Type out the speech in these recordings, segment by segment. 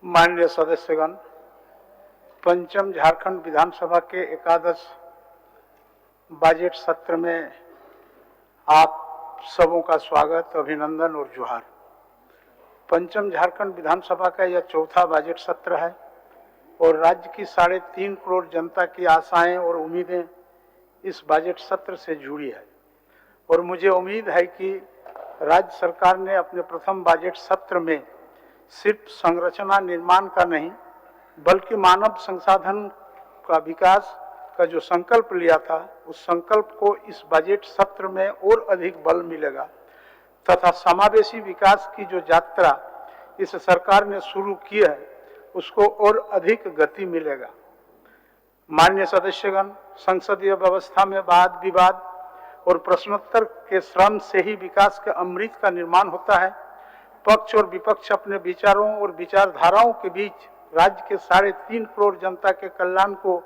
माननीय सदस्यगण, पंचम झारखंड विधानसभा के एकादश बजट सत्र में आप सबों का स्वागत, अभिनंदन और जोहार। पंचम झारखंड विधानसभा का यह चौथा बजट सत्र है और राज्य की 3.5 करोड़ जनता की आशाएं और उम्मीदें इस बजट सत्र से जुड़ी है और मुझे उम्मीद है कि राज्य सरकार ने अपने प्रथम बजट सत्र में सिर्फ संरचना निर्माण का नहीं बल्कि मानव संसाधन का विकास का जो संकल्प लिया था, उस संकल्प को इस बजट सत्र में और अधिक बल मिलेगा तथा समावेशी विकास की जो यात्रा इस सरकार ने शुरू की है उसको और अधिक गति मिलेगा। माननीय सदस्यगण, संसदीय व्यवस्था में वाद विवाद और प्रश्नोत्तर के श्रम से ही विकास के अमृत का निर्माण होता है। पक्ष और विपक्ष अपने विचारों और विचारधाराओं के बीच राज्य के 3.5 करोड़ जनता के कल्याण को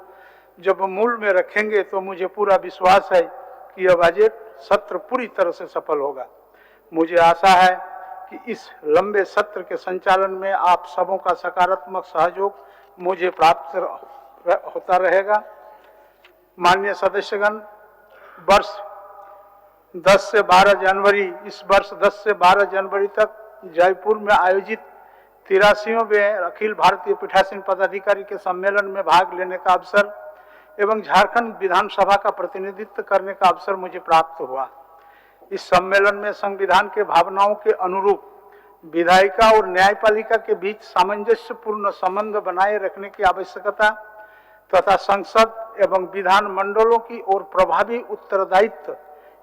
जब मूल में रखेंगे तो मुझे पूरा विश्वास है कि यह बजट सत्र पूरी तरह से सफल होगा। मुझे आशा है कि इस लंबे सत्र के संचालन में आप सबों का सकारात्मक सहयोग मुझे प्राप्त होता रहेगा। माननीय सदस्यगण, वर्ष 10 से 12 जनवरी इस वर्ष 10 से 12 जनवरी तक जयपुर में आयोजित 83वें अखिल भारतीय पीठासीन पदाधिकारी के सम्मेलन में भाग लेने का अवसर एवं झारखंड विधानसभा का प्रतिनिधित्व करने का अवसर मुझे प्राप्त हुआ। इस सम्मेलन में संविधान के भावनाओं के अनुरूप विधायिका और न्यायपालिका के बीच सामंजस्यपूर्ण संबंध बनाए रखने की आवश्यकता तथा संसद एवं विधान मंडलों की ओर प्रभावी उत्तरदायित्व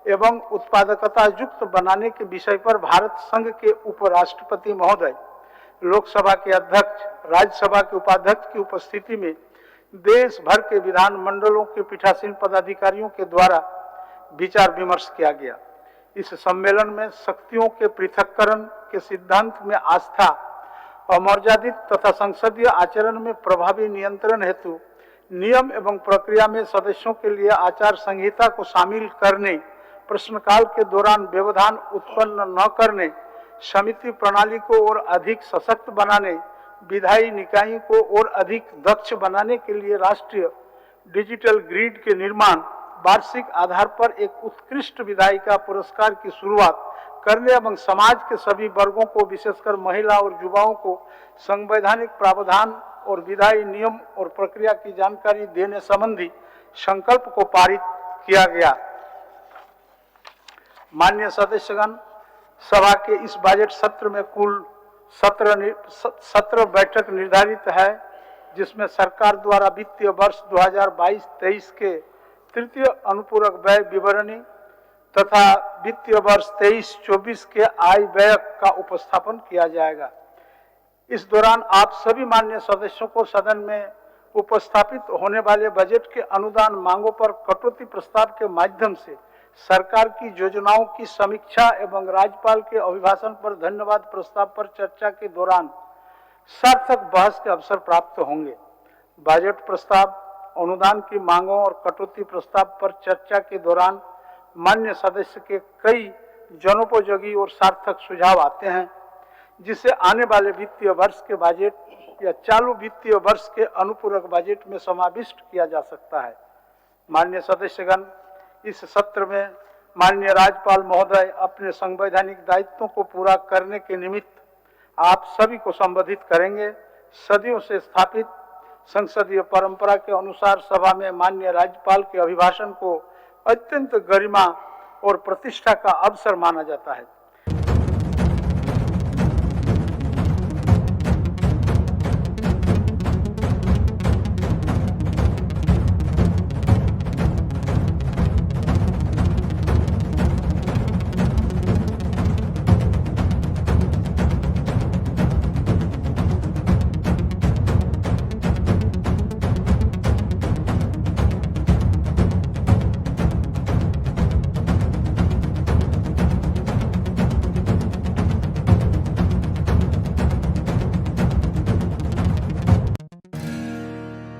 एवं उत्पादकता युक्त बनाने के विषय पर भारत संघ के उपराष्ट्रपति महोदय, लोकसभा के अध्यक्ष, राज्यसभा के उपाध्यक्ष की उपस्थिति में देश भर के विधान मंडलों के पीठासीन पदाधिकारियों के द्वारा विचार विमर्श किया गया। इस सम्मेलन में शक्तियों के पृथक्करण के सिद्धांत में आस्था, अमर्यादित तथा संसदीय आचरण में प्रभावी नियंत्रण हेतु नियम एवं प्रक्रिया में सदस्यों के लिए आचार संहिता को शामिल करने, प्रश्नकाल के दौरान व्यवधान उत्पन्न न करने, समिति प्रणाली को और अधिक सशक्त बनाने, विधायी निकायों को और अधिक दक्ष बनाने के लिए राष्ट्रीय डिजिटल ग्रिड के निर्माण, वार्षिक आधार पर एक उत्कृष्ट विधायिका पुरस्कार की शुरुआत करने एवं समाज के सभी वर्गों को विशेषकर महिला और युवाओं को संवैधानिक प्रावधान और विधायी नियम और प्रक्रिया की जानकारी देने संबंधी संकल्प को पारित किया गया। माननीय सदस्यगण, सभा के इस बजट सत्र में कुल 17 बैठक निर्धारित है, जिसमें सरकार द्वारा वित्तीय वर्ष 2022-23 के तृतीय अनुपूरक व्यय विवरणी तथा वित्तीय वर्ष 23-24 के आय व्यय का उपस्थापन किया जाएगा। इस दौरान आप सभी माननीय सदस्यों को सदन में उपस्थापित होने वाले बजट के अनुदान मांगों पर कटौती प्रस्ताव के माध्यम से सरकार की योजनाओं की समीक्षा एवं राज्यपाल के अभिभाषण पर धन्यवाद प्रस्ताव पर चर्चा के दौरान सार्थक बहस के अवसर प्राप्त होंगे। बजट प्रस्ताव, अनुदान की मांगों और कटौती प्रस्ताव पर चर्चा के दौरान माननीय सदस्य के कई जनोपयोगी और सार्थक सुझाव आते हैं, जिसे आने वाले वित्तीय वर्ष के बजट या चालू वित्तीय वर्ष के अनुपूरक बजट में समाविष्ट किया जा सकता है। माननीय सदस्यगण, इस सत्र में माननीय राज्यपाल महोदय अपने संवैधानिक दायित्वों को पूरा करने के निमित्त आप सभी को संबोधित करेंगे। सदियों से स्थापित संसदीय परंपरा के अनुसार सभा में माननीय राज्यपाल के अभिभाषण को अत्यंत गरिमा और प्रतिष्ठा का अवसर माना जाता है।